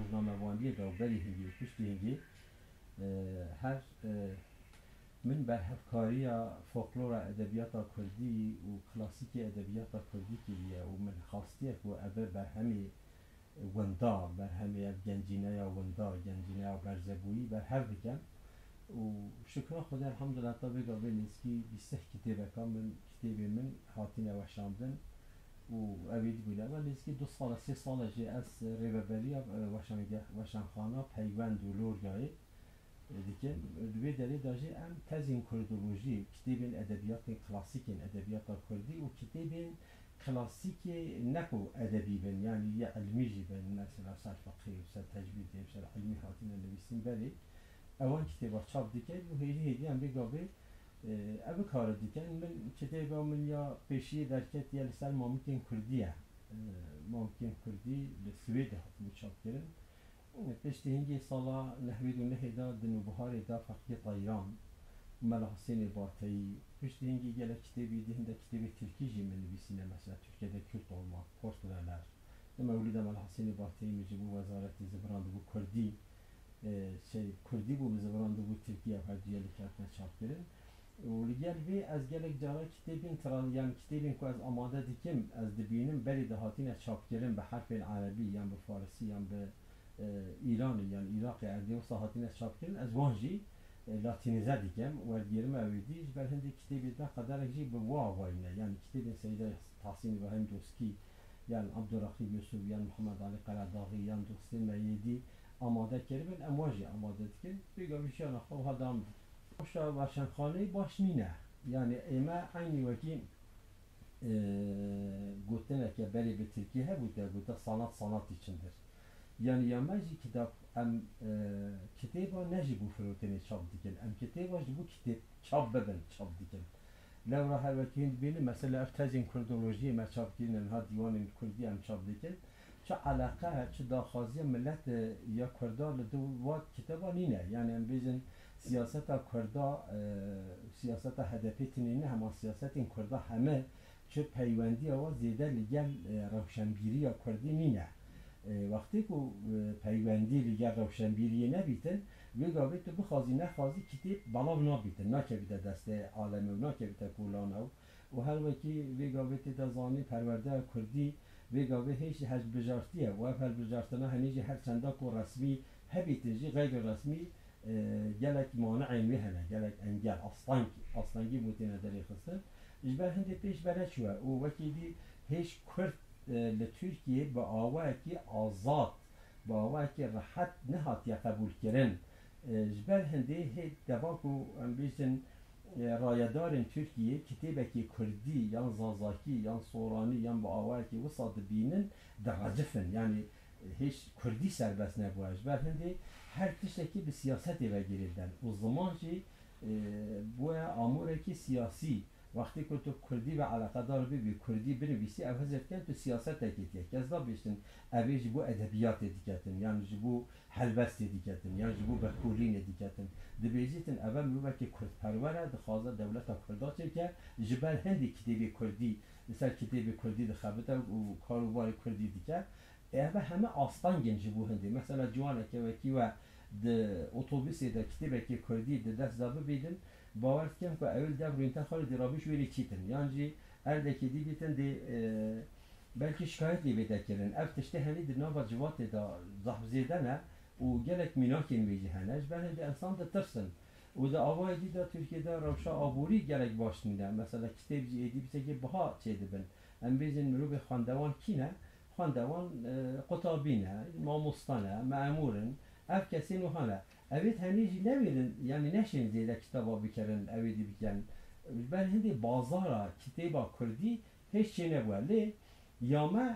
برنامه وانی روبری هنگی و پشتی هنگی هر من بر هفکاری فولکلور ادبیات کردی و کلاسیک ادبیات کردی کلیه و من خواستیه که اوه بر همی وندا بر همی گنجینه یا وندا گنجینه یا برزبویی بر هر بکن و شکر خدا الحمدلله تا بگا بینیسکی 20 کتابه که من کتابی من هاتین وشاندن و اوید بوده ولی اسکی 2 سال 3 سال جه از ریببری وشانخانه پیوند و لورگای دیگه دوی داری داشته ام تزین کردولوژی کتاب ادبیات کلاسیک ادبیات کردی و کتاب کلاسیک نکو ادبی بن یعنی یه علمی جی بن مثلا سر فقه و سر تجوید و سر علمی هاتین نویسین بری اوان کتاب چاپ دیگه و هیدی هم بگاوه اوه کار دیگه من کتاب من یا پیشی درکت یا لسر ممکن کردیه ممکن کردی لسوید هاتم چاپ کردن پشتی هنگی سالا نحوید و نهیدا دنو بهاری دا فقی طیران ملا حسین باتایی پشتی هنگی گله کتابی ده هنده کتابی ترکی جی من نویسینه مثلا ترکیه ده کرد olma پرتغالر مولود ملا حسین باتایی مجبو وزارت زبران بو کردی کردی بو زبران بو ترکیه و دیالی کاتنا چاپ کردن و لگل وی از گلک جارا کتابین تران یعنی کتابین که از آماده دیکم از دبینم بری دهاتین چاپ کردن به حرف عربی یا به فارسی یا به ایرانی یعنی عراق اردی و ساعتین چاپ کردن از وانجی لاتینیزه دیگم و دیرم اویدیش بر هندی کتابی ده قدر اجی به واواینه یعنی کتاب سیده تحسین و هم دوسکی یعنی عبدالرقیب یوسف یعنی محمد علی قلعداغی یعنی دوستین میدی آماده کردن امواجی آماده کرد بگویشان خب هدام باشه وشنخانه باش نینه یعنی ایما aynı وکی گوتنه که بری به ترکیه بوده بوده sanat içindir. Yani yamacı kitap em kitaba neji bu fruteni çap diken em kitaba bu kitap çap beben çap diken levra her vakin beni mesela tezin kurdoloji me çap dinen ha divanın kurdi em çap diken çu alaka çu daxazi millet ya kurdar le du vat kitaba nine yani em bizin siyaseta kurda siyaseta HDP tinine hem siyasetin kurda heme çu peyvendi ama zede ligel ravşenbiri ya kurdi nine وقتی که پیوندی لیگر روشنبیری نبیتن وگاوی تو بخوازی نخوازی کتیب بلاو نبیتن نکبیده دست عالمه و نکبیده کولانه و هر وکی وگاوی تی دزانی پرورده کردی وگاوی هیچ هج بجارتیه و هر بجارتنا هنیجی هر چنده که رسمی هبیتجی غیر رسمی گلک مانعین وهنه گلک انگل اصلانگی بوتینه داری خستن اجبر هنده پیش بره چوه و وکی دی هیچ کرد لترکیه با آوه که آزاد با آوه که راحت نهاتی قبول کردن جبر هنده هی دواکو ام بیشتن رایدارن ترکیه کتابه که کردی یا زازاکی یا سورانی یا با آوه که وصاد بینن درجفن یعنی هیچ کردی سربست نبوه جبر هنده هر تشتکی به سیاست بگیردن و زمان که بوه آموره که سیاسی وقتی که تو کردی و علاقه دار بی کردی بنویسی او هزار کن تو سیاست تکیه که از دا بیشتن اوی جبو ادبیات دیگتن یعنی جبو حلبست دیگتن یعنی جبو بکولین دیگتن دبیجیتن اول میوه که کرد پروره دخوازه دولت کردا چه که جبل هندی کتابی کردی مثل کتابی کردی دخبته و کاروبار کردی دیگه اوه همه آستان جبو هندی مثلا جوانه که وکی و اتوبوسی ده کتابی که کردی ده دست دابه بیدن باور کنم که اول دفعه اینتا خالی درابیش ویری چیتن یعنی ارده که دی بیتن دی بلکه شکایت لی بیده کردن اف تشته هنی در ناوا جوات دا زحب زیده نه و گلک میناکین ویجی هنش بله دی انسان دا ترسن و دا آوای دی دا ترکیه دا روشا آبوری گلک باش نیده مثلا کتاب جی ایدی بیسه که بها چه دبن ام بیزن مروب خواندوان کی نه خواندوان قطابینه ماموستانه معمورن اف کسی نوحانه اوید هنیجی نمیرن یعنی نشین زیده کتابا بکرن اویدی بکن بل هندی بازارا کتابا کردی هیچ چی نبوه لی یامه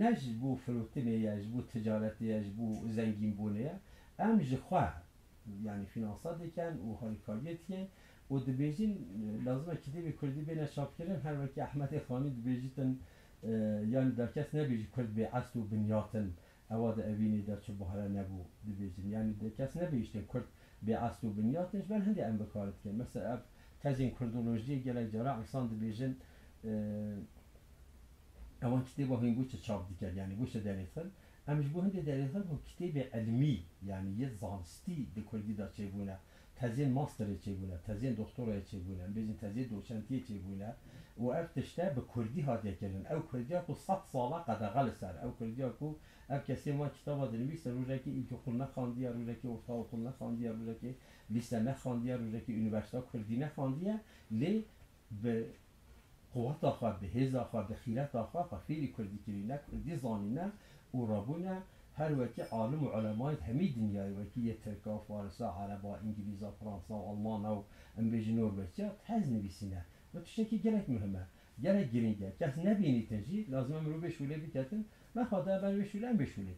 نج بو فروتنه یج بو تجارتی یج بو زنگین بونه ام جخواه یعنی فینانسا دیکن و هاریکاریت کن و دبیجین لازمه کتاب کردی بینه چاپ کردن هر وقت احمد خانی دبیجیتن یعنی در کس نبیجی کرد به اصل و بنیاتن اواد اوینی در چه بحره نبو دبیجین یعنی در کس نبیجتن کرد به اصل و بنیاتنش بل هندی ام بکارت کن مثلا اب تزین کردولوژی گلک جارا اکسان دبیجین اوان کتابا هنگو چه چاپ دیگر یعنی گوش دانیتن امش بو هندی دریخه بو کتاب علمی یعنی یه زانستی به کردی دا چه بونه تزین ماستر چه بونه تزین دکترا چه بونه بیزین تزین دوشنتی چه بونه و اف تشته به کردی هاتیه کردن او کردی ها کو 100 ساله قدغل سر او کردی ها کو اف کسی ما کتاب دنویس روزه که ایلک خول نخواندیه روزه که ارتا خول نخواندیه روزه که لیسته نخواندیه روزه که یونیورسیته کردی نخواندیه لی به قوت آخر به هز آخر به خیرت آخر خیلی کردی کردی نه کردی زانی نه و رابونه هر وکی عالم و علمای همه دنیای وکی یه ترکا فارسا عربا انگلیزا فرانسا و آلمان و ام بیجی نروژیا تز نویسینه و تشکی گرک مهمه گرک گرینگه کس نبینی تنجی لازم امرو بشوله بیتتن من خواهده بر بشوله ام بشوله